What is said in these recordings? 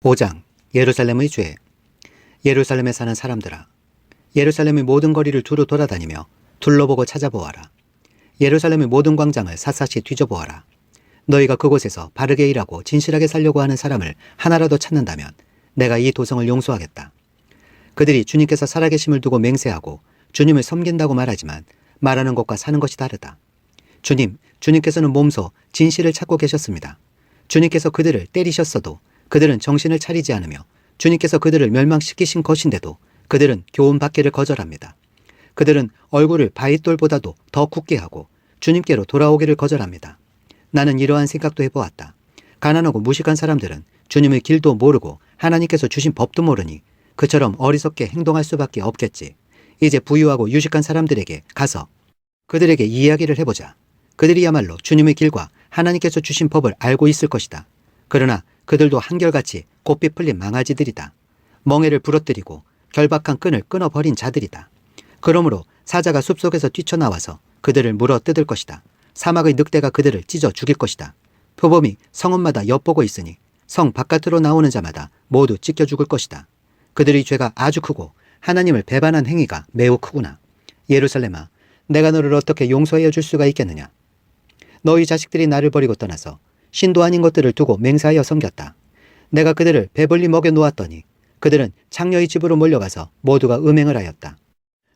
5장 예루살렘의 죄. 예루살렘에 사는 사람들아, 예루살렘의 모든 거리를 두루 돌아다니며 둘러보고 찾아보아라. 예루살렘의 모든 광장을 샅샅이 뒤져보아라. 너희가 그곳에서 바르게 일하고 진실하게 살려고 하는 사람을 하나라도 찾는다면 내가 이 도성을 용서하겠다. 그들이 주님께서 살아계심을 두고 맹세하고 주님을 섬긴다고 말하지만 말하는 것과 사는 것이 다르다. 주님께서는 몸소 진실을 찾고 계셨습니다. 주님께서 그들을 때리셨어도 그들은 정신을 차리지 않으며 주님께서 그들을 멸망시키신 것인데도 그들은 교훈받기를 거절합니다. 그들은 얼굴을 바윗돌보다도 더 굳게 하고 주님께로 돌아오기를 거절합니다. 나는 이러한 생각도 해보았다. 가난하고 무식한 사람들은 주님의 길도 모르고 하나님께서 주신 법도 모르니 그처럼 어리석게 행동할 수밖에 없겠지. 이제 부유하고 유식한 사람들에게 가서 그들에게 이야기를 해보자. 그들이야말로 주님의 길과 하나님께서 주신 법을 알고 있을 것이다. 그러나 그들도 한결같이 곱비 풀린 망아지들이다. 멍에를 부러뜨리고 결박한 끈을 끊어버린 자들이다. 그러므로 사자가 숲속에서 뛰쳐나와서 그들을 물어 뜯을 것이다. 사막의 늑대가 그들을 찢어 죽일 것이다. 표범이 성읍마다 엿보고 있으니 성 바깥으로 나오는 자마다 모두 찢겨 죽을 것이다. 그들의 죄가 아주 크고 하나님을 배반한 행위가 매우 크구나. 예루살렘아, 내가 너를 어떻게 용서해 줄 수가 있겠느냐. 너희 자식들이 나를 버리고 떠나서 신도 아닌 것들을 두고 맹세하여 섬겼다. 내가 그들을 배불리 먹여 놓았더니 그들은 창녀의 집으로 몰려가서 모두가 음행을 하였다.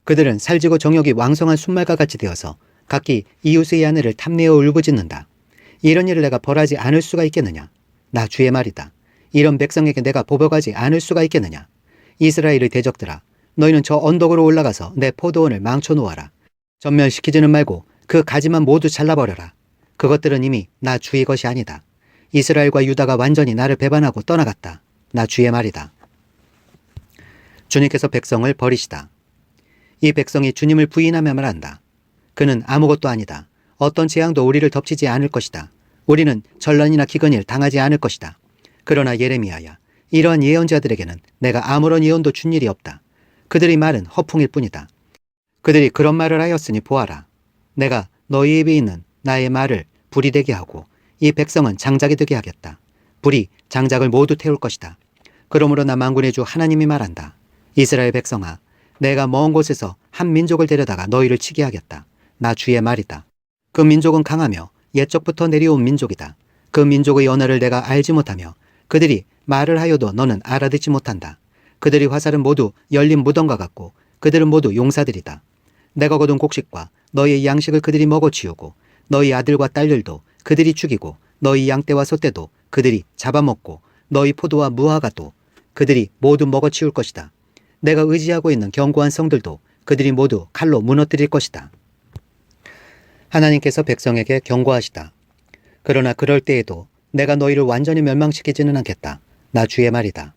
그들은 살지고 정욕이 왕성한 순말과 같이 되어서 각기 이웃의 아내를 탐내어 울부짖는다. 이런 일을 내가 벌하지 않을 수가 있겠느냐. 나 주의 말이다. 이런 백성에게 내가 보복하지 않을 수가 있겠느냐. 이스라엘의 대적들아, 너희는 저 언덕으로 올라가서 내 포도원을 망쳐놓아라. 전멸시키지는 말고 그 가지만 모두 잘라버려라. 그것들은 이미 나 주의 것이 아니다. 이스라엘과 유다가 완전히 나를 배반하고 떠나갔다. 나 주의 말이다. 주님께서 백성을 버리시다. 이 백성이 주님을 부인하며 말한다. 그는 아무것도 아니다. 어떤 재앙도 우리를 덮치지 않을 것이다. 우리는 전란이나 기근일 당하지 않을 것이다. 그러나 예레미야야, 이러한 예언자들에게는 내가 아무런 예언도 준 일이 없다. 그들의 말은 허풍일 뿐이다. 그들이 그런 말을 하였으니 보아라. 내가 너희 입에 있는 나의 말을 불이 되게 하고 이 백성은 장작이 되게 하겠다. 불이 장작을 모두 태울 것이다. 그러므로 나 만군의 주 하나님이 말한다. 이스라엘 백성아, 내가 먼 곳에서 한 민족을 데려다가 너희를 치게 하겠다. 나 주의 말이다. 그 민족은 강하며 옛적부터 내려온 민족이다. 그 민족의 언어를 내가 알지 못하며 그들이 말을 하여도 너는 알아듣지 못한다. 그들의 화살은 모두 열린 무덤과 같고 그들은 모두 용사들이다. 내가 거둔 곡식과 너희의 양식을 그들이 먹어치우고 너희 아들과 딸들도 그들이 죽이고 너희 양떼와 소떼도 그들이 잡아먹고 너희 포도와 무화과도 그들이 모두 먹어치울 것이다. 내가 의지하고 있는 견고한 성들도 그들이 모두 칼로 무너뜨릴 것이다. 하나님께서 백성에게 경고하시다. 그러나 그럴 때에도 내가 너희를 완전히 멸망시키지는 않겠다. 나 주의 말이다.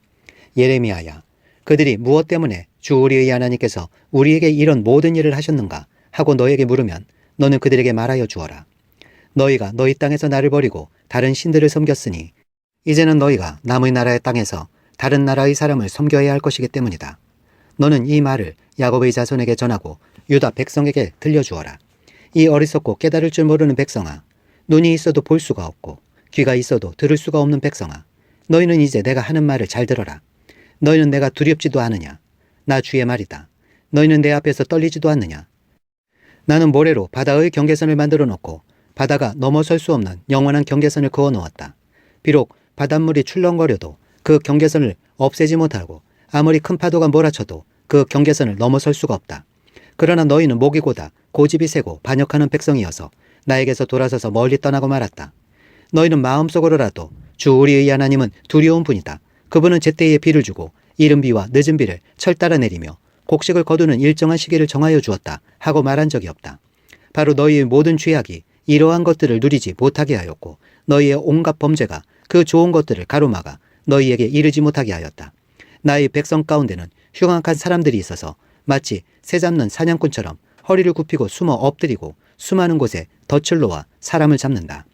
예레미야야, 그들이 무엇 때문에 주 우리의 하나님께서 우리에게 이런 모든 일을 하셨는가 하고 너에게 물으면 너는 그들에게 말하여 주어라. 너희가 너희 땅에서 나를 버리고 다른 신들을 섬겼으니 이제는 너희가 남의 나라의 땅에서 다른 나라의 사람을 섬겨야 할 것이기 때문이다. 너는 이 말을 야곱의 자손에게 전하고 유다 백성에게 들려주어라. 이 어리석고 깨달을 줄 모르는 백성아, 눈이 있어도 볼 수가 없고 귀가 있어도 들을 수가 없는 백성아, 너희는 이제 내가 하는 말을 잘 들어라. 너희는 내가 두렵지도 않으냐. 나 주의 말이다. 너희는 내 앞에서 떨리지도 않느냐. 나는 모래로 바다의 경계선을 만들어 놓고 바다가 넘어설 수 없는 영원한 경계선을 그어 놓았다. 비록 바닷물이 출렁거려도 그 경계선을 없애지 못하고 아무리 큰 파도가 몰아쳐도 그 경계선을 넘어설 수가 없다. 그러나 너희는 목이 고다 고집이 세고 반역하는 백성이어서 나에게서 돌아서서 멀리 떠나고 말았다. 너희는 마음속으로라도 주 우리의 하나님은 두려운 분이다. 그분은 제때에 비를 주고 이른 비와 늦은 비를 철따라 내리며 곡식을 거두는 일정한 시기를 정하여 주었다 하고 말한 적이 없다. 바로 너희의 모든 죄악이 이러한 것들을 누리지 못하게 하였고 너희의 온갖 범죄가 그 좋은 것들을 가로막아 너희에게 이르지 못하게 하였다. 나의 백성 가운데는 흉악한 사람들이 있어서 마치 새 잡는 사냥꾼처럼 허리를 굽히고 숨어 엎드리고 수많은 곳에 덫을 놓아 사람을 잡는다.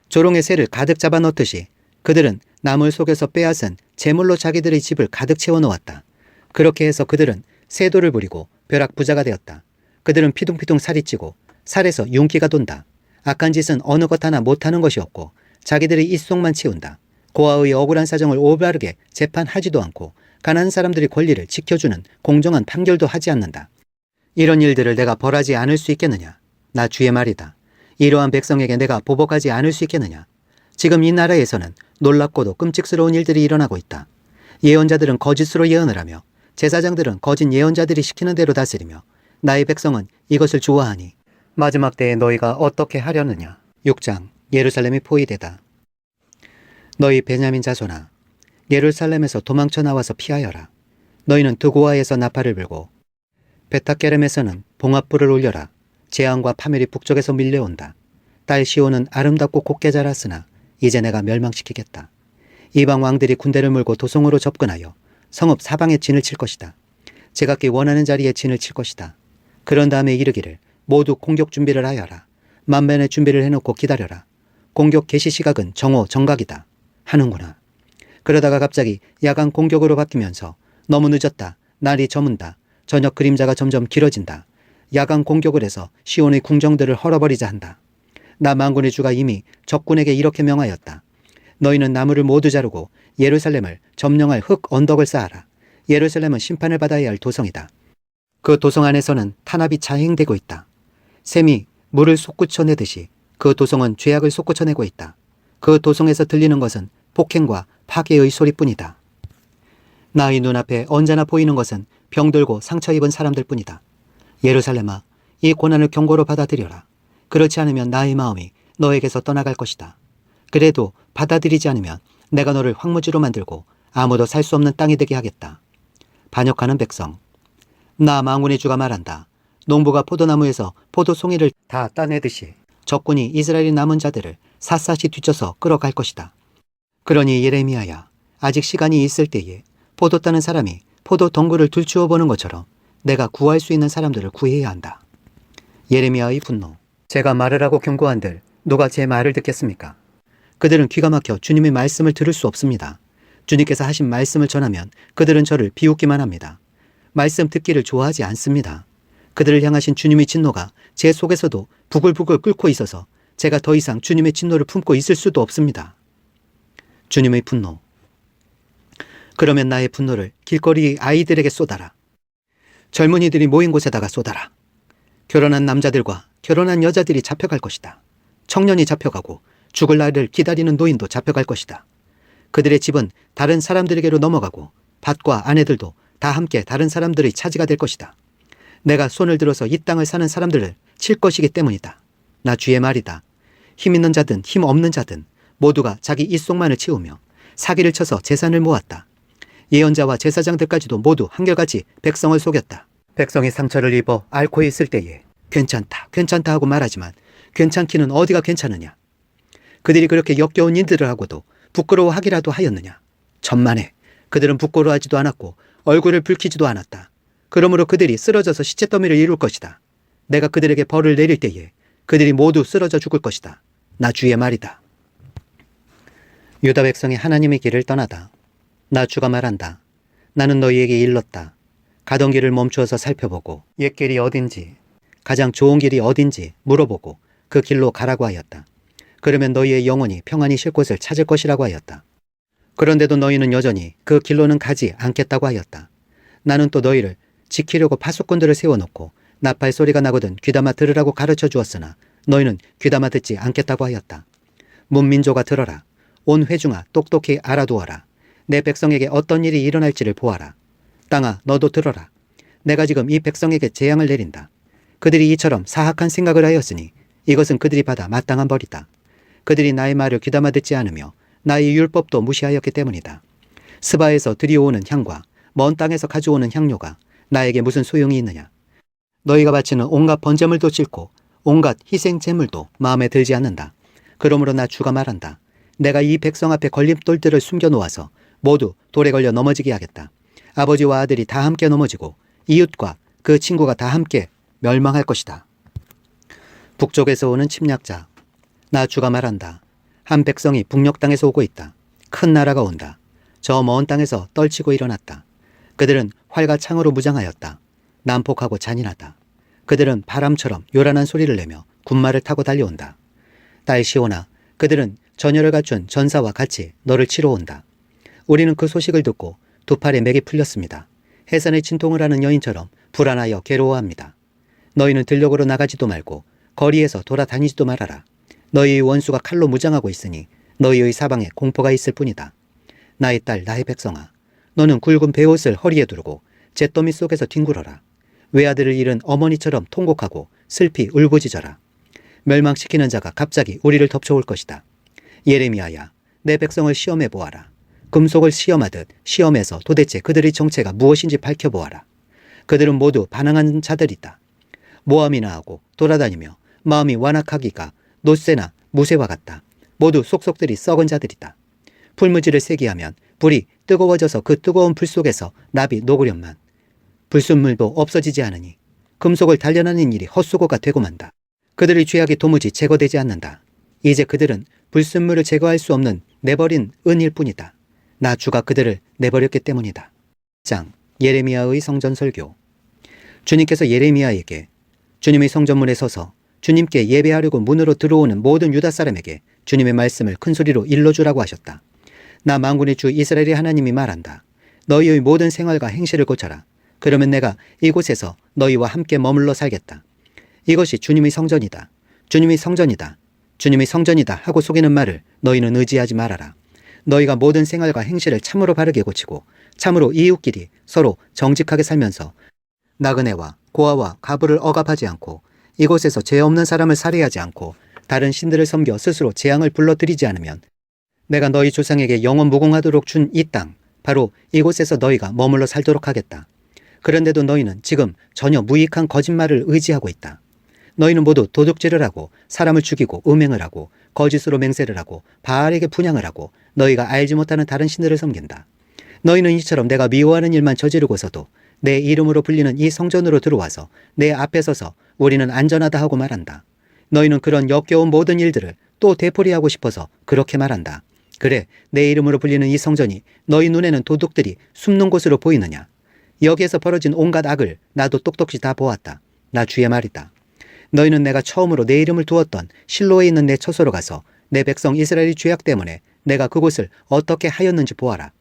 조롱의 새를 가득 잡아 넣듯이 그들은 남을 속에서 빼앗은 재물로 자기들의 집을 가득 채워 놓았다. 그렇게 해서 그들은 세도를 부리고 벼락 부자가 되었다. 그들은 피둥피둥 살이 찌고 살에서 윤기가 돈다. 악한 짓은 어느 것 하나 못하는 것이 없고 자기들의 입속만 채운다. 고아의 억울한 사정을 올바르게 재판하지도 않고 가난한 사람들의 권리를 지켜주는 공정한 판결도 하지 않는다. 이런 일들을 내가 벌하지 않을 수 있겠느냐? 나 주의 말이다. 이러한 백성에게 내가 보복하지 않을 수 있겠느냐? 지금 이 나라에서는 놀랍고도 끔찍스러운 일들이 일어나고 있다. 예언자들은 거짓으로 예언을 하며 제사장들은 거짓 예언자들이 시키는 대로 다스리며 나의 백성은 이것을 좋아하니 마지막 때에 너희가 어떻게 하려느냐. 6장 예루살렘이 포위되다. 너희 베냐민 자손아, 예루살렘에서 도망쳐 나와서 피하여라. 너희는 드고아에서 나팔을 불고 베타게렘에서는 봉합불을 올려라. 재앙과 파멸이 북쪽에서 밀려온다. 딸 시온은 아름답고 곱게 자랐으나 이제 내가 멸망시키겠다. 이방 왕들이 군대를 몰고 도성으로 접근하여 성읍 사방에 진을 칠 것이다. 제각기 원하는 자리에 진을 칠 것이다. 그런 다음에 이르기를 모두 공격 준비를 하여라. 만반의 준비를 해놓고 기다려라. 공격 개시 시각은 정오 정각이다. 하는구나. 그러다가 갑자기 야간 공격으로 바뀌면서 너무 늦었다. 날이 저문다. 저녁 그림자가 점점 길어진다. 야간 공격을 해서 시온의 궁정들을 헐어버리자 한다. 나 만군의 주가 이미 적군에게 이렇게 명하였다. 너희는 나무를 모두 자르고 예루살렘을 점령할 흙 언덕을 쌓아라. 예루살렘은 심판을 받아야 할 도성이다. 그 도성 안에서는 탄압이 자행되고 있다. 샘이 물을 솟구쳐내듯이 그 도성은 죄악을 솟구쳐내고 있다. 그 도성에서 들리는 것은 폭행과 파괴의 소리뿐이다. 나의 눈앞에 언제나 보이는 것은 병들고 상처 입은 사람들 뿐이다. 예루살렘아, 이 고난을 경고로 받아들여라. 그렇지 않으면 나의 마음이 너에게서 떠나갈 것이다. 그래도 받아들이지 않으면 내가 너를 황무지로 만들고 아무도 살 수 없는 땅이 되게 하겠다. 반역하는 백성. 나 망군의 주가 말한다. 농부가 포도나무에서 포도송이를 다 따내듯이 적군이 이스라엘의 남은 자들을 샅샅이 뒤쳐서 끌어갈 것이다. 그러니 예레미야야, 아직 시간이 있을 때에 포도 따는 사람이 포도 덩굴을 들추어 보는 것처럼 내가 구할 수 있는 사람들을 구해야 한다. 예레미야의 분노. 제가 말을 하고 경고한들 누가 제 말을 듣겠습니까? 그들은 귀가 막혀 주님의 말씀을 들을 수 없습니다. 주님께서 하신 말씀을 전하면 그들은 저를 비웃기만 합니다. 말씀 듣기를 좋아하지 않습니다. 그들을 향하신 주님의 진노가 제 속에서도 부글부글 끓고 있어서 제가 더 이상 주님의 진노를 품고 있을 수도 없습니다. 주님의 분노. 그러면 나의 분노를 길거리 아이들에게 쏟아라. 젊은이들이 모인 곳에다가 쏟아라. 결혼한 남자들과 결혼한 여자들이 잡혀갈 것이다. 청년이 잡혀가고 죽을 날을 기다리는 노인도 잡혀갈 것이다. 그들의 집은 다른 사람들에게로 넘어가고 밭과 아내들도 다 함께 다른 사람들의 차지가 될 것이다. 내가 손을 들어서 이 땅을 사는 사람들을 칠 것이기 때문이다. 나 주의 말이다. 힘 있는 자든 힘 없는 자든 모두가 자기 입속만을 채우며 사기를 쳐서 재산을 모았다. 예언자와 제사장들까지도 모두 한결같이 백성을 속였다. 백성이 상처를 입어 앓고 있을 때에 괜찮다, 괜찮다 하고 말하지만 괜찮기는 어디가 괜찮으냐. 그들이 그렇게 역겨운 일들을 하고도 부끄러워하기라도 하였느냐. 천만에 그들은 부끄러워하지도 않았고 얼굴을 붉히지도 않았다. 그러므로 그들이 쓰러져서 시체더미를 이룰 것이다. 내가 그들에게 벌을 내릴 때에 그들이 모두 쓰러져 죽을 것이다. 나 주의 말이다. 유다 백성이 하나님의 길을 떠나다. 나 주가 말한다. 나는 너희에게 일렀다. 가던 길을 멈추어서 살펴보고 옛 길이 어딘지 가장 좋은 길이 어딘지 물어보고 그 길로 가라고 하였다. 그러면 너희의 영혼이 평안히 쉴 곳을 찾을 것이라고 하였다. 그런데도 너희는 여전히 그 길로는 가지 않겠다고 하였다. 나는 또 너희를 지키려고 파수꾼들을 세워놓고 나팔 소리가 나거든 귀담아 들으라고 가르쳐 주었으나 너희는 귀담아 듣지 않겠다고 하였다. 문민조가 들어라. 온 회중아 똑똑히 알아두어라. 내 백성에게 어떤 일이 일어날지를 보아라. 땅아 너도 들어라. 내가 지금 이 백성에게 재앙을 내린다. 그들이 이처럼 사악한 생각을 하였으니 이것은 그들이 받아 마땅한 벌이다. 그들이 나의 말을 귀담아 듣지 않으며 나의 율법도 무시하였기 때문이다. 스바에서 들이오는 향과 먼 땅에서 가져오는 향료가 나에게 무슨 소용이 있느냐. 너희가 바치는 온갖 번제물도 싫고 온갖 희생제물도 마음에 들지 않는다. 그러므로 나 주가 말한다. 내가 이 백성 앞에 걸림돌들을 숨겨놓아서 모두 돌에 걸려 넘어지게 하겠다. 아버지와 아들이 다 함께 넘어지고 이웃과 그 친구가 다 함께 멸망할 것이다. 북쪽에서 오는 침략자. 나 주가 말한다. 한 백성이 북녘 땅에서 오고 있다. 큰 나라가 온다. 저 먼 땅에서 떨치고 일어났다. 그들은 활과 창으로 무장하였다. 난폭하고 잔인하다. 그들은 바람처럼 요란한 소리를 내며 군마를 타고 달려온다. 딸 시온아, 그들은 전열을 갖춘 전사와 같이 너를 치러 온다. 우리는 그 소식을 듣고 두 팔에 맥이 풀렸습니다. 해산에 진통을 하는 여인처럼 불안하여 괴로워합니다. 너희는 들녘으로 나가지도 말고 거리에서 돌아다니지도 말아라. 너희의 원수가 칼로 무장하고 있으니 너희의 사방에 공포가 있을 뿐이다. 나의 딸 나의 백성아, 너는 굵은 베옷을 허리에 두르고 잿더미 속에서 뒹굴어라. 외아들을 잃은 어머니처럼 통곡하고 슬피 울부짖어라. 멸망시키는 자가 갑자기 우리를 덮쳐올 것이다. 예레미야야, 내 백성을 시험해 보아라. 금속을 시험하듯 시험해서 도대체 그들의 정체가 무엇인지 밝혀보아라. 그들은 모두 반항하는 자들이다. 모함이나 하고 돌아다니며 마음이 완악하기가 노쇠나 무쇠와 같다. 모두 속속들이 썩은 자들이다. 풀무지를 세게 하면 불이 뜨거워져서 그 뜨거운 불 속에서 납이 녹으련만 불순물도 없어지지 않으니 금속을 단련하는 일이 헛수고가 되고 만다. 그들의 죄악이 도무지 제거되지 않는다. 이제 그들은 불순물을 제거할 수 없는 내버린 은일 뿐이다. 나 주가 그들을 내버렸기 때문이다. 장 예레미야의 성전 설교. 주님께서 예레미야에게 주님의 성전문에 서서 주님께 예배하려고 문으로 들어오는 모든 유다 사람에게 주님의 말씀을 큰 소리로 일러주라고 하셨다. 나 만군의 주 이스라엘의 하나님이 말한다. 너희의 모든 생활과 행실을 고쳐라. 그러면 내가 이곳에서 너희와 함께 머물러 살겠다. 이것이 주님의 성전이다. 주님의 성전이다. 주님의 성전이다 하고 속이는 말을 너희는 의지하지 말아라. 너희가 모든 생활과 행실을 참으로 바르게 고치고 참으로 이웃끼리 서로 정직하게 살면서 나그네와 고아와 가부를 억압하지 않고 이곳에서 죄 없는 사람을 살해하지 않고 다른 신들을 섬겨 스스로 재앙을 불러들이지 않으면 내가 너희 조상에게 영원 무궁하도록 준 이 땅, 바로 이곳에서 너희가 머물러 살도록 하겠다. 그런데도 너희는 지금 전혀 무익한 거짓말을 의지하고 있다. 너희는 모두 도둑질을 하고 사람을 죽이고 음행을 하고 거짓으로 맹세를 하고 바알에게 분향을 하고 너희가 알지 못하는 다른 신들을 섬긴다. 너희는 이처럼 내가 미워하는 일만 저지르고서도 내 이름으로 불리는 이 성전으로 들어와서 내 앞에 서서 우리는 안전하다 하고 말한다. 너희는 그런 역겨운 모든 일들을 또 되풀이하고 싶어서 그렇게 말한다. 그래, 내 이름으로 불리는 이 성전이 너희 눈에는 도둑들이 숨는 곳으로 보이느냐? 여기에서 벌어진 온갖 악을 나도 똑똑히 다 보았다. 나 주의 말이다. 너희는 내가 처음으로 내 이름을 두었던 실로에 있는 내 처소로 가서 내 백성 이스라엘의 죄악 때문에 내가 그곳을 어떻게 하였는지 보아라.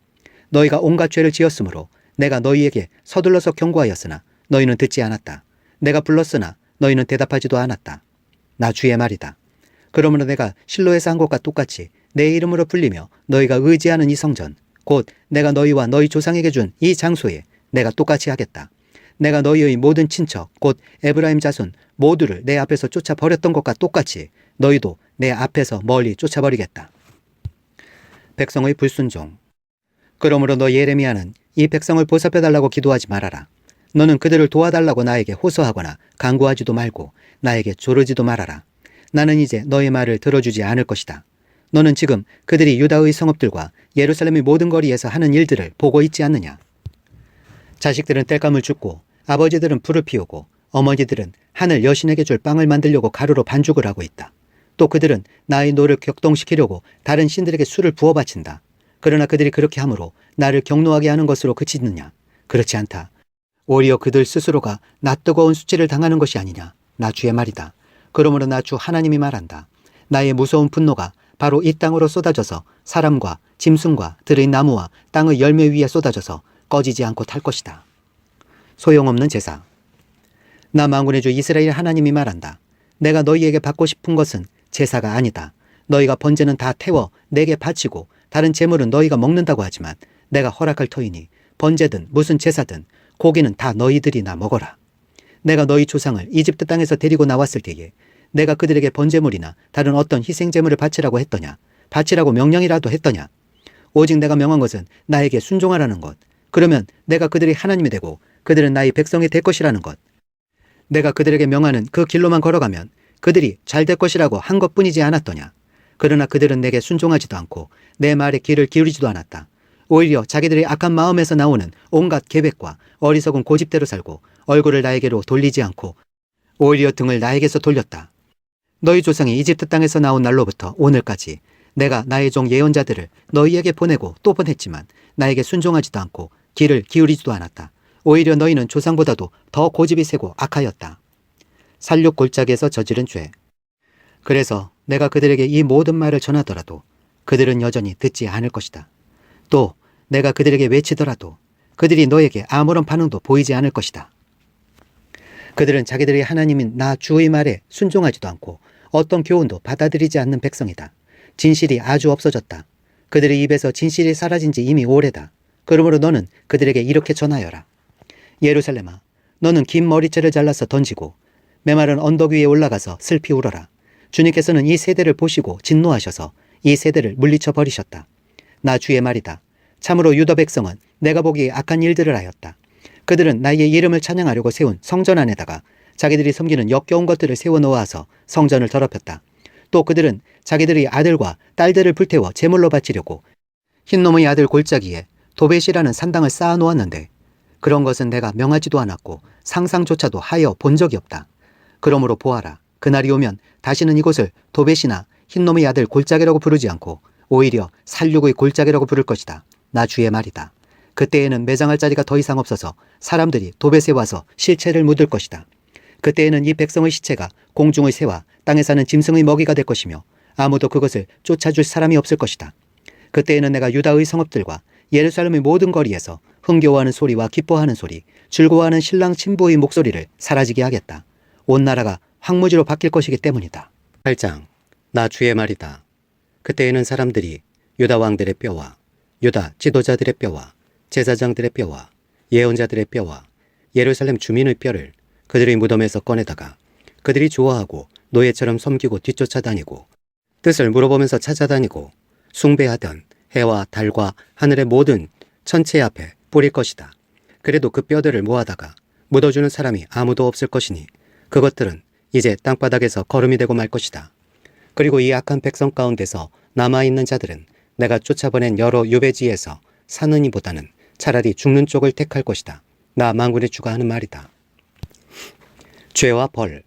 너희가 온갖 죄를 지었으므로 내가 너희에게 서둘러서 경고하였으나 너희는 듣지 않았다. 내가 불렀으나 너희는 대답하지도 않았다. 나 주의 말이다. 그러므로 내가 실로에서 한 것과 똑같이 내 이름으로 불리며 너희가 의지하는 이 성전, 곧 내가 너희와 너희 조상에게 준 이 장소에 내가 똑같이 하겠다. 내가 너희의 모든 친척, 곧 에브라임 자손 모두를 내 앞에서 쫓아버렸던 것과 똑같이 너희도 내 앞에서 멀리 쫓아버리겠다. 백성의 불순종. 그러므로 너 예레미야는 이 백성을 보살펴달라고 기도하지 말아라. 너는 그들을 도와달라고 나에게 호소하거나 간구하지도 말고 나에게 조르지도 말아라. 나는 이제 너의 말을 들어주지 않을 것이다. 너는 지금 그들이 유다의 성읍들과 예루살렘의 모든 거리에서 하는 일들을 보고 있지 않느냐? 자식들은 땔감을 줍고 아버지들은 불을 피우고 어머니들은 하늘 여신에게 줄 빵을 만들려고 가루로 반죽을 하고 있다. 또 그들은 나의 노를 격동시키려고 다른 신들에게 술을 부어 바친다. 그러나 그들이 그렇게 함으로 나를 경노하게 하는 것으로 그치느냐? 그렇지 않다. 오히려 그들 스스로가 낯뜨거운 수치를 당하는 것이 아니냐? 나 주의 말이다. 그러므로 나 주 하나님이 말한다. 나의 무서운 분노가 바로 이 땅으로 쏟아져서 사람과 짐승과 들의 나무와 땅의 열매 위에 쏟아져서 꺼지지 않고 탈 것이다. 소용없는 제사. 나 만군의 주 이스라엘 하나님이 말한다. 내가 너희에게 받고 싶은 것은 제사가 아니다. 너희가 번제는 다 태워 내게 바치고 다른 제물은 너희가 먹는다고 하지만 내가 허락할 터이니 번제든 무슨 제사든 고기는 다 너희들이나 먹어라. 내가 너희 조상을 이집트 땅에서 데리고 나왔을 때에 내가 그들에게 번제물이나 다른 어떤 희생제물을 바치라고 했더냐? 바치라고 명령이라도 했더냐? 오직 내가 명한 것은 나에게 순종하라는 것. 그러면 내가 그들의 하나님이 되고 그들은 나의 백성이 될 것이라는 것. 내가 그들에게 명하는 그 길로만 걸어가면 그들이 잘 될 것이라고 한 것뿐이지 않았더냐? 그러나 그들은 내게 순종하지도 않고 내 말에 귀를 기울이지도 않았다. 오히려 자기들의 악한 마음에서 나오는 온갖 계획과 어리석은 고집대로 살고 얼굴을 나에게로 돌리지 않고 오히려 등을 나에게서 돌렸다. 너희 조상이 이집트 땅에서 나온 날로부터 오늘까지 내가 나의 종 예언자들을 너희에게 보내고 또 보냈지만 나에게 순종하지도 않고 귀를 기울이지도 않았다. 오히려 너희는 조상보다도 더 고집이 세고 악하였다. 살육 골짜기에서 저지른 죄. 그래서 내가 그들에게 이 모든 말을 전하더라도 그들은 여전히 듣지 않을 것이다. 또 내가 그들에게 외치더라도 그들이 너에게 아무런 반응도 보이지 않을 것이다. 그들은 자기들의 하나님인 나 주의 말에 순종하지도 않고 어떤 교훈도 받아들이지 않는 백성이다. 진실이 아주 없어졌다. 그들의 입에서 진실이 사라진 지 이미 오래다. 그러므로 너는 그들에게 이렇게 전하여라. 예루살렘아, 너는 긴 머리채를 잘라서 던지고 메마른 언덕 위에 올라가서 슬피 울어라. 주님께서는 이 세대를 보시고 진노하셔서 이 세대를 물리쳐 버리셨다. 나 주의 말이다. 참으로 유다 백성은 내가 보기에 악한 일들을 하였다. 그들은 나의 이름을 찬양하려고 세운 성전 안에다가 자기들이 섬기는 역겨운 것들을 세워놓아서 성전을 더럽혔다. 또 그들은 자기들의 아들과 딸들을 불태워 제물로 바치려고 흰놈의 아들 골짜기에 도벳이라는 산당을 쌓아놓았는데 그런 것은 내가 명하지도 않았고 상상조차도 하여 본 적이 없다. 그러므로 보아라. 그날이 오면 다시는 이곳을 도벳이나 흰놈의 아들 골짜기라고 부르지 않고 오히려 살육의 골짜기라고 부를 것이다. 나 주의 말이다. 그때에는 매장할 자리가 더 이상 없어서 사람들이 도벳에 와서 실체를 묻을 것이다. 그때에는 이 백성의 시체가 공중의 새와 땅에 사는 짐승의 먹이가 될 것이며 아무도 그것을 쫓아줄 사람이 없을 것이다. 그때에는 내가 유다의 성읍들과 예루살렘의 모든 거리에서 흥겨워하는 소리와 기뻐하는 소리, 즐거워하는 신랑 신부의 목소리를 사라지게 하겠다. 온 나라가 황무지로 바뀔 것이기 때문이다. 8장. 나 주의 말이다. 그때에는 사람들이 유다 왕들의 뼈와 유다 지도자들의 뼈와 제사장들의 뼈와 예언자들의 뼈와 예루살렘 주민의 뼈를 그들의 무덤에서 꺼내다가 그들이 좋아하고 노예처럼 섬기고 뒤쫓아다니고 뜻을 물어보면서 찾아다니고 숭배하던 해와 달과 하늘의 모든 천체 앞에 뿌릴 것이다. 그래도 그 뼈들을 모아다가 묻어주는 사람이 아무도 없을 것이니 그것들은 이제 땅바닥에서 거름이 되고 말 것이다. 그리고 이 악한 백성 가운데서 남아있는 자들은 내가 쫓아보낸 여러 유배지에서 사는 이보다는 차라리 죽는 쪽을 택할 것이다. 나 만군의 주가 하는 말이다. 죄와 벌.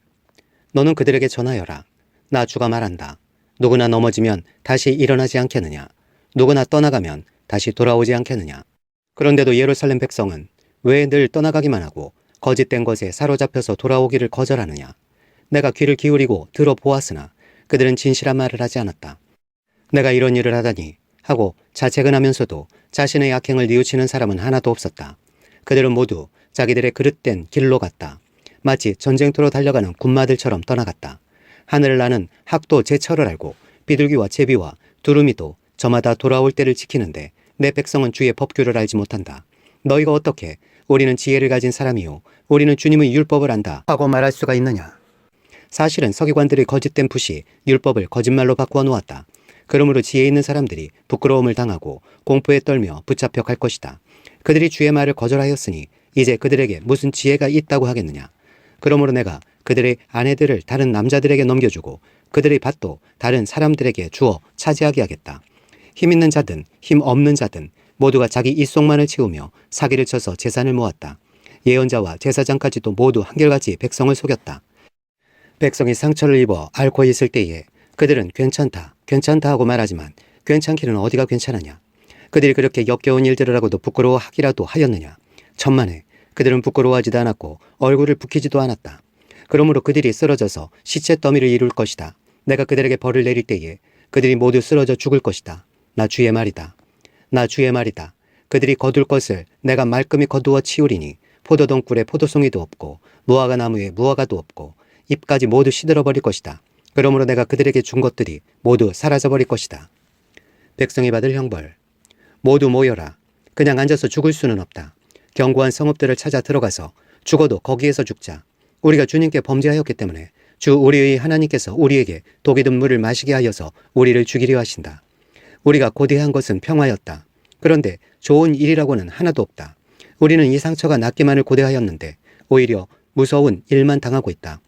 너는 그들에게 전하여라. 나 주가 말한다. 누구나 넘어지면 다시 일어나지 않겠느냐. 누구나 떠나가면 다시 돌아오지 않겠느냐. 그런데도 예루살렘 백성은 왜 늘 떠나가기만 하고 거짓된 것에 사로잡혀서 돌아오기를 거절하느냐. 내가 귀를 기울이고 들어보았으나 그들은 진실한 말을 하지 않았다. 내가 이런 일을 하다니 하고 자책은 하면서도 자신의 악행을 뉘우치는 사람은 하나도 없었다. 그들은 모두 자기들의 그릇된 길로 갔다. 마치 전쟁터로 달려가는 군마들처럼 떠나갔다. 하늘을 나는 학도 제철을 알고 비둘기와 제비와 두루미도 저마다 돌아올 때를 지키는데 내 백성은 주의 법규를 알지 못한다. 너희가 어떻게 우리는 지혜를 가진 사람이요 우리는 주님의 율법을 안다 하고 말할 수가 있느냐. 사실은 서기관들의 거짓된 붓이 율법을 거짓말로 바꾸어 놓았다. 그러므로 지혜 있는 사람들이 부끄러움을 당하고 공포에 떨며 붙잡혀 갈 것이다. 그들이 주의 말을 거절하였으니 이제 그들에게 무슨 지혜가 있다고 하겠느냐. 그러므로 내가 그들의 아내들을 다른 남자들에게 넘겨주고 그들의 밭도 다른 사람들에게 주어 차지하게 하겠다. 힘 있는 자든 힘 없는 자든 모두가 자기 입속만을 채우며 사기를 쳐서 재산을 모았다. 예언자와 제사장까지도 모두 한결같이 백성을 속였다. 백성이 상처를 입어 앓고 있을 때에 그들은 괜찮다, 괜찮다 하고 말하지만 괜찮기는 어디가 괜찮으냐. 그들이 그렇게 역겨운 일들을 하고도 부끄러워하기라도 하였느냐. 천만에 그들은 부끄러워하지도 않았고 얼굴을 붉히지도 않았다. 그러므로 그들이 쓰러져서 시체 더미를 이룰 것이다. 내가 그들에게 벌을 내릴 때에 그들이 모두 쓰러져 죽을 것이다. 나 주의 말이다. 나 주의 말이다. 그들이 거둘 것을 내가 말끔히 거두어 치우리니 포도동 꿀에 포도송이도 없고 무화과 나무에 무화과도 없고 잎까지 모두 시들어버릴 것이다. 그러므로 내가 그들에게 준 것들이 모두 사라져버릴 것이다. 백성이 받을 형벌. 모두 모여라. 그냥 앉아서 죽을 수는 없다. 견고한 성읍들을 찾아 들어가서 죽어도 거기에서 죽자. 우리가 주님께 범죄하였기 때문에 주 우리의 하나님께서 우리에게 독이 든 물을 마시게 하여서 우리를 죽이려 하신다. 우리가 고대한 것은 평화였다. 그런데 좋은 일이라고는 하나도 없다. 우리는 이 상처가 낫기만을 고대하였는데 오히려 무서운 일만 당하고 있다.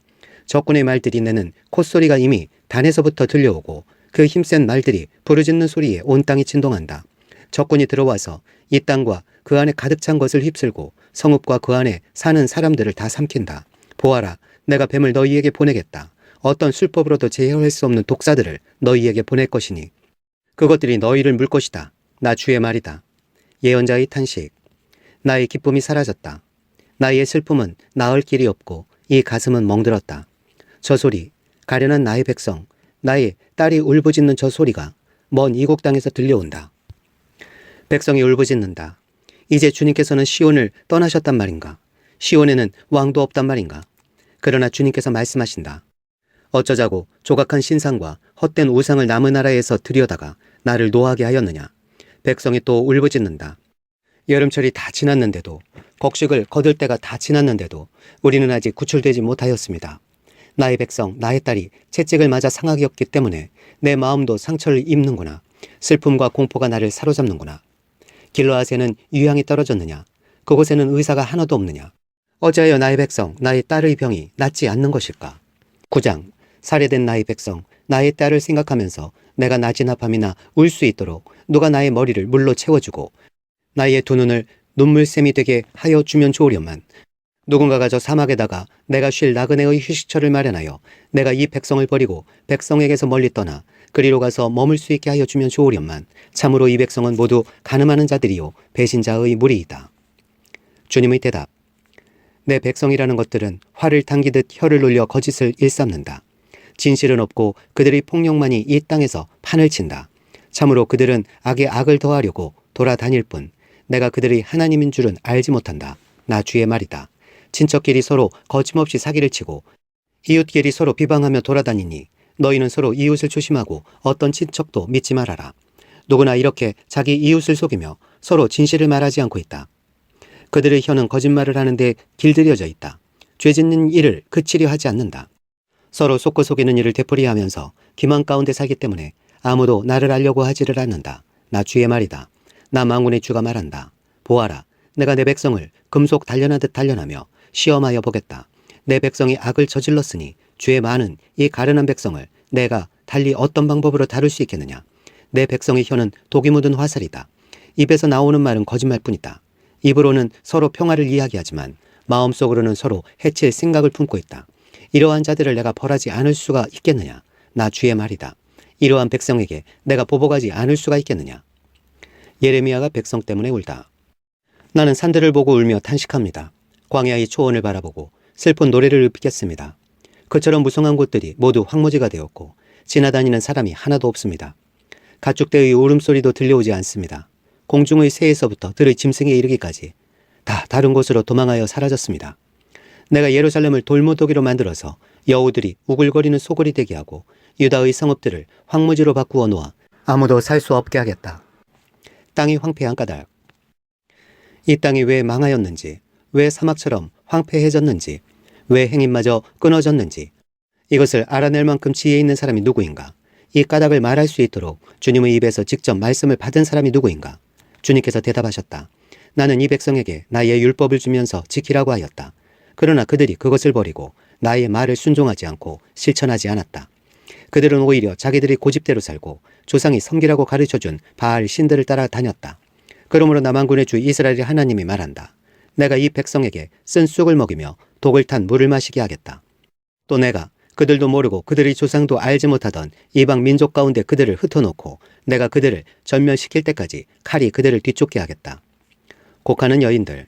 적군의 말들이 내는 콧소리가 이미 단에서부터 들려오고 그 힘센 말들이 부르짖는 소리에 온 땅이 진동한다. 적군이 들어와서 이 땅과 그 안에 가득 찬 것을 휩쓸고 성읍과 그 안에 사는 사람들을 다 삼킨다. 보아라, 내가 뱀을 너희에게 보내겠다. 어떤 술법으로도 제어할 수 없는 독사들을 너희에게 보낼 것이니 그것들이 너희를 물 것이다. 나 주의 말이다. 예언자의 탄식. 나의 기쁨이 사라졌다. 나의 슬픔은 나을 길이 없고 이 가슴은 멍들었다. 저 소리, 가련한 나의 백성, 나의 딸이 울부짖는 저 소리가 먼 이국 땅에서 들려온다. 백성이 울부짖는다. 이제 주님께서는 시온을 떠나셨단 말인가? 시온에는 왕도 없단 말인가? 그러나 주님께서 말씀하신다. 어쩌자고 조각한 신상과 헛된 우상을 남의 나라에서 들여다가 나를 노하게 하였느냐? 백성이 또 울부짖는다. 여름철이 다 지났는데도, 곡식을 거둘 때가 다 지났는데도 우리는 아직 구출되지 못하였습니다. 나의 백성, 나의 딸이 채찍을 맞아 상하였기 때문에 내 마음도 상처를 입는구나. 슬픔과 공포가 나를 사로잡는구나. 길르앗에는 유향이 떨어졌느냐? 그곳에는 의사가 하나도 없느냐? 어찌하여 나의 백성, 나의 딸의 병이 낫지 않는 것일까? 9장. 살해된 나의 백성, 나의 딸을 생각하면서 내가 낮은 아픔이나 울 수 있도록 누가 나의 머리를 물로 채워주고 나의 두 눈을 눈물샘이 되게 하여 주면 좋으련만. 누군가가 저 사막에다가 내가 쉴 나그네의 휴식처를 마련하여 내가 이 백성을 버리고 백성에게서 멀리 떠나 그리로 가서 머물 수 있게 하여 주면 좋으련만. 참으로 이 백성은 모두 가늠하는 자들이요 배신자의 무리이다. 주님의 대답. 내 백성이라는 것들은 활을 당기듯 혀를 놀려 거짓을 일삼는다. 진실은 없고 그들의 폭력만이 이 땅에서 판을 친다. 참으로 그들은 악에 악을 더하려고 돌아다닐 뿐 내가 그들의 하나님인 줄은 알지 못한다. 나 주의 말이다. 친척끼리 서로 거침없이 사기를 치고 이웃끼리 서로 비방하며 돌아다니니 너희는 서로 이웃을 조심하고 어떤 친척도 믿지 말아라. 누구나 이렇게 자기 이웃을 속이며 서로 진실을 말하지 않고 있다. 그들의 혀는 거짓말을 하는데 길들여져 있다. 죄 짓는 일을 그치려 하지 않는다. 서로 속고 속이는 일을 되풀이하면서 기만 가운데 살기 때문에 아무도 나를 알려고 하지를 않는다. 나 주의 말이다. 나 만군의 주가 말한다. 보아라, 내가 내 백성을 금속 단련하듯 단련하며 시험하여 보겠다. 내 백성이 악을 저질렀으니 죄 많은 이 가련한 백성을 내가 달리 어떤 방법으로 다룰 수 있겠느냐. 내 백성의 혀는 독이 묻은 화살이다. 입에서 나오는 말은 거짓말뿐이다. 입으로는 서로 평화를 이야기하지만 마음속으로는 서로 해칠 생각을 품고 있다. 이러한 자들을 내가 벌하지 않을 수가 있겠느냐. 나 주의 말이다. 이러한 백성에게 내가 보복하지 않을 수가 있겠느냐. 예레미야가 백성 때문에 울다. 나는 산들을 보고 울며 탄식합니다. 광야의 초원을 바라보고 슬픈 노래를 읊겠습니다. 그처럼 무성한 곳들이 모두 황무지가 되었고 지나다니는 사람이 하나도 없습니다. 가축대의 울음소리도 들려오지 않습니다. 공중의 새에서부터 들의 짐승에 이르기까지 다 다른 곳으로 도망하여 사라졌습니다. 내가 예루살렘을 돌무더기로 만들어서 여우들이 우글거리는 소굴이 되게 하고 유다의 성읍들을 황무지로 바꾸어 놓아 아무도 살 수 없게 하겠다. 땅이 황폐한 까닭. 이 땅이 왜 망하였는지, 왜 사막처럼 황폐해졌는지, 왜 행인마저 끊어졌는지 이것을 알아낼 만큼 지혜 있는 사람이 누구인가? 이 까닭을 말할 수 있도록 주님의 입에서 직접 말씀을 받은 사람이 누구인가? 주님께서 대답하셨다. 나는 이 백성에게 나의 율법을 주면서 지키라고 하였다. 그러나 그들이 그것을 버리고 나의 말을 순종하지 않고 실천하지 않았다. 그들은 오히려 자기들이 고집대로 살고 조상이 섬기라고 가르쳐준 바알 신들을 따라 다녔다. 그러므로 남한군의 주 이스라엘의 하나님이 말한다. 내가 이 백성에게 쓴 쑥을 먹이며 독을 탄 물을 마시게 하겠다. 또 내가 그들도 모르고 그들의 조상도 알지 못하던 이방 민족 가운데 그들을 흩어놓고 내가 그들을 전멸시킬 때까지 칼이 그들을 뒤쫓게 하겠다. 곡하는 여인들.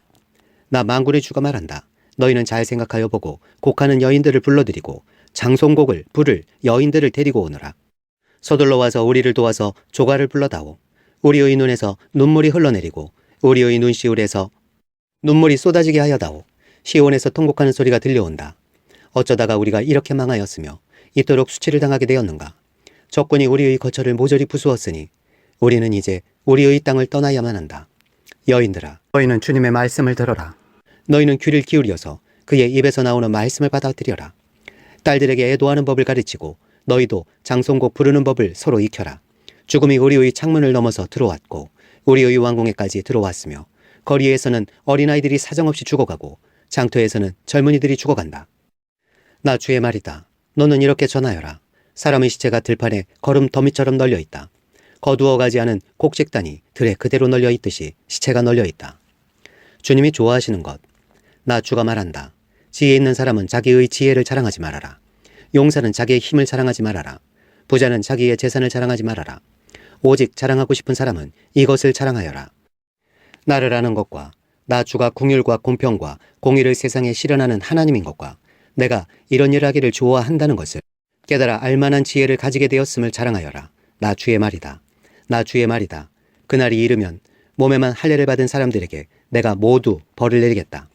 나 만군의 주가 말한다. 너희는 잘 생각하여 보고 곡하는 여인들을 불러들이고 장송곡을 부를 여인들을 데리고 오너라. 서둘러 와서 우리를 도와서 조가를 불러다오. 우리의 눈에서 눈물이 흘러내리고 우리의 눈시울에서 눈물이 쏟아지게 하여다오. 시온에서 통곡하는 소리가 들려온다. 어쩌다가 우리가 이렇게 망하였으며 이토록 수치를 당하게 되었는가. 적군이 우리의 거처를 모조리 부수었으니 우리는 이제 우리의 땅을 떠나야만 한다. 여인들아, 너희는 주님의 말씀을 들어라. 너희는 귀를 기울여서 그의 입에서 나오는 말씀을 받아들여라. 딸들에게 애도하는 법을 가르치고 너희도 장송곡 부르는 법을 서로 익혀라. 죽음이 우리의 창문을 넘어서 들어왔고 우리의 왕궁에까지 들어왔으며 거리에서는 어린아이들이 사정없이 죽어가고 장터에서는 젊은이들이 죽어간다. 나 주의 말이다. 너는 이렇게 전하여라. 사람의 시체가 들판에 거름 더미처럼 널려있다. 거두어가지 않은 곡식단이 들에 그대로 널려있듯이 시체가 널려있다. 주님이 좋아하시는 것. 나 주가 말한다. 지혜 있는 사람은 자기의 지혜를 자랑하지 말아라. 용사는 자기의 힘을 자랑하지 말아라. 부자는 자기의 재산을 자랑하지 말아라. 오직 자랑하고 싶은 사람은 이것을 자랑하여라. 나를 아는 것과 나 주가 궁율과 공평과 공의를 세상에 실현하는 하나님인 것과 내가 이런 일 하기를 좋아한다는 것을 깨달아 알만한 지혜를 가지게 되었음을 자랑하여라. 나 주의 말이다. 나 주의 말이다. 그날이 이르면 몸에만 할례를 받은 사람들에게 내가 모두 벌을 내리겠다.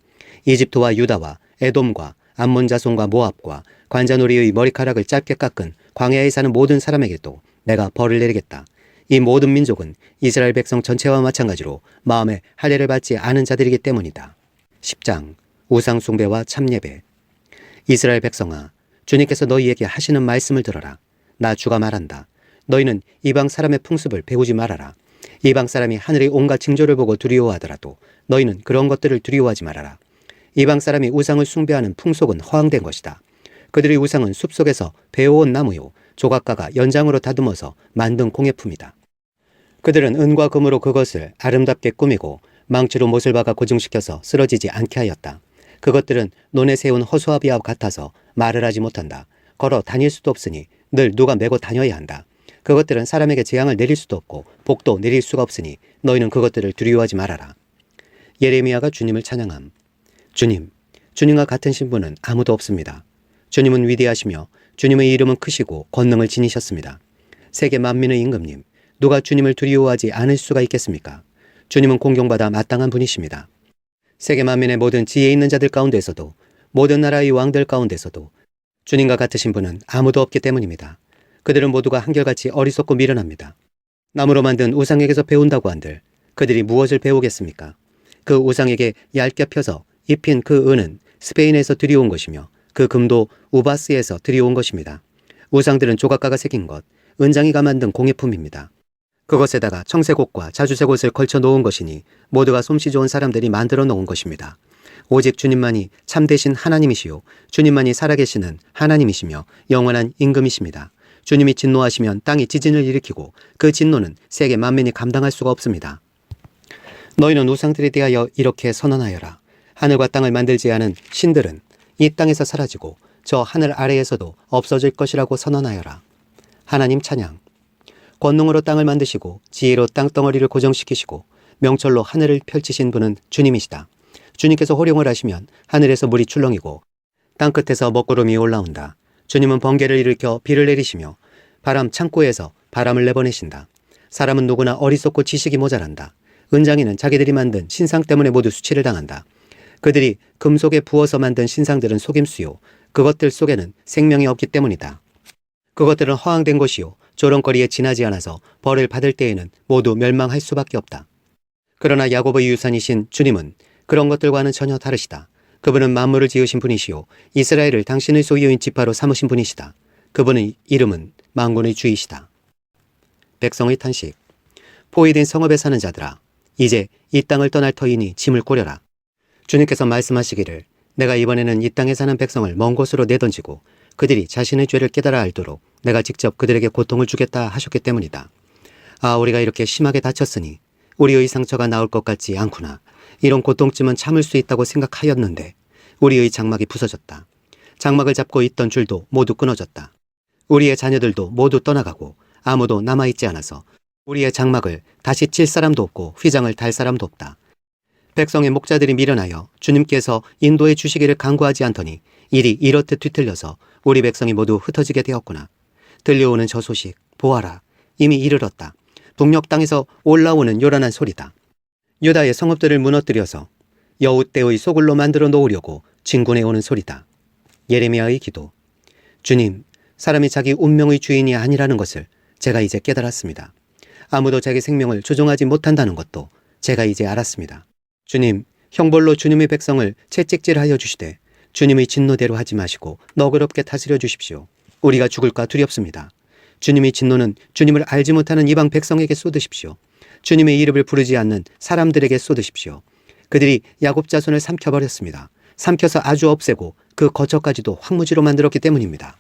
이집트와 유다와 에돔과 암몬 자손과 모압과 관자놀이의 머리카락을 짧게 깎은 광야에 사는 모든 사람에게도 내가 벌을 내리겠다. 이 모든 민족은 이스라엘 백성 전체와 마찬가지로 마음에 할례를 받지 않은 자들이기 때문이다. 10장 우상 숭배와 참예배. 이스라엘 백성아, 주님께서 너희에게 하시는 말씀을 들어라. 나 주가 말한다. 너희는 이방 사람의 풍습을 배우지 말아라. 이방 사람이 하늘의 온갖 징조를 보고 두려워하더라도 너희는 그런 것들을 두려워하지 말아라. 이방 사람이 우상을 숭배하는 풍속은 허황된 것이다. 그들의 우상은 숲속에서 베어온 나무요 조각가가 연장으로 다듬어서 만든 공예품이다. 그들은 은과 금으로 그것을 아름답게 꾸미고 망치로 못을 박아 고정시켜서 쓰러지지 않게 하였다. 그것들은 논에 세운 허수아비와 같아서 말을 하지 못한다. 걸어 다닐 수도 없으니 늘 누가 메고 다녀야 한다. 그것들은 사람에게 재앙을 내릴 수도 없고 복도 내릴 수가 없으니 너희는 그것들을 두려워하지 말아라. 예레미야가 주님을 찬양함. 주님, 주님과 같은 신분은 아무도 없습니다. 주님은 위대하시며 주님의 이름은 크시고 권능을 지니셨습니다. 세계 만민의 임금님, 누가 주님을 두려워하지 않을 수가 있겠습니까? 주님은 공경받아 마땅한 분이십니다. 세계 만민의 모든 지혜 있는 자들 가운데서도 모든 나라의 왕들 가운데서도 주님과 같으신 분은 아무도 없기 때문입니다. 그들은 모두가 한결같이 어리석고 미련합니다. 나무로 만든 우상에게서 배운다고 한들 그들이 무엇을 배우겠습니까? 그 우상에게 얇게 펴서 입힌 그 은은 스페인에서 들여온 것이며 그 금도 우바스에서 들여온 것입니다. 우상들은 조각가가 새긴 것, 은장이가 만든 공예품입니다. 그것에다가 청색옷과 자주색옷을 걸쳐 놓은 것이니 모두가 솜씨 좋은 사람들이 만들어 놓은 것입니다. 오직 주님만이 참되신 하나님이시요 주님만이 살아계시는 하나님이시며 영원한 임금이십니다. 주님이 진노하시면 땅이 지진을 일으키고 그 진노는 세계 만민이 감당할 수가 없습니다. 너희는 우상들에 대하여 이렇게 선언하여라. 하늘과 땅을 만들지 않은 신들은 이 땅에서 사라지고 저 하늘 아래에서도 없어질 것이라고 선언하여라. 하나님 찬양. 권능으로 땅을 만드시고 지혜로 땅덩어리를 고정시키시고 명철로 하늘을 펼치신 분은 주님이시다. 주님께서 호령을 하시면 하늘에서 물이 출렁이고 땅끝에서 먹구름이 올라온다. 주님은 번개를 일으켜 비를 내리시며 바람 창고에서 바람을 내보내신다. 사람은 누구나 어리석고 지식이 모자란다. 은장이는 자기들이 만든 신상 때문에 모두 수치를 당한다. 그들이 금속에 부어서 만든 신상들은 속임수요 그것들 속에는 생명이 없기 때문이다. 그것들은 허황된 것이요 조롱거리에 지나지 않아서 벌을 받을 때에는 모두 멸망할 수밖에 없다. 그러나 야곱의 유산이신 주님은 그런 것들과는 전혀 다르시다. 그분은 만물을 지으신 분이시요 이스라엘을 당신의 소유인 지파로 삼으신 분이시다. 그분의 이름은 만군의 주이시다. 백성의 탄식. 포위된 성읍에 사는 자들아, 이제 이 땅을 떠날 터이니 짐을 꾸려라. 주님께서 말씀하시기를 내가 이번에는 이 땅에 사는 백성을 먼 곳으로 내던지고 그들이 자신의 죄를 깨달아 알도록 내가 직접 그들에게 고통을 주겠다 하셨기 때문이다. 아, 우리가 이렇게 심하게 다쳤으니 우리의 상처가 나을 것 같지 않구나. 이런 고통쯤은 참을 수 있다고 생각하였는데 우리의 장막이 부서졌다. 장막을 잡고 있던 줄도 모두 끊어졌다. 우리의 자녀들도 모두 떠나가고 아무도 남아있지 않아서 우리의 장막을 다시 칠 사람도 없고 휘장을 달 사람도 없다. 백성의 목자들이 미련하여 주님께서 인도해 주시기를 간구하지 않더니 일이 이렇듯 뒤틀려서 우리 백성이 모두 흩어지게 되었구나. 들려오는 저 소식 보아라. 이미 이르렀다. 북녘 땅에서 올라오는 요란한 소리다. 유다의 성읍들을 무너뜨려서 여우떼의 소굴로 만들어 놓으려고 진군해 오는 소리다. 예레미야의 기도. 주님, 사람이 자기 운명의 주인이 아니라는 것을 제가 이제 깨달았습니다. 아무도 자기 생명을 조종하지 못한다는 것도 제가 이제 알았습니다. 주님, 형벌로 주님의 백성을 채찍질하여 주시되 주님의 진노대로 하지 마시고 너그럽게 다스려 주십시오. 우리가 죽을까 두렵습니다. 주님의 진노는 주님을 알지 못하는 이방 백성에게 쏟으십시오. 주님의 이름을 부르지 않는 사람들에게 쏟으십시오. 그들이 야곱 자손을 삼켜버렸습니다. 삼켜서 아주 없애고 그 거처까지도 황무지로 만들었기 때문입니다.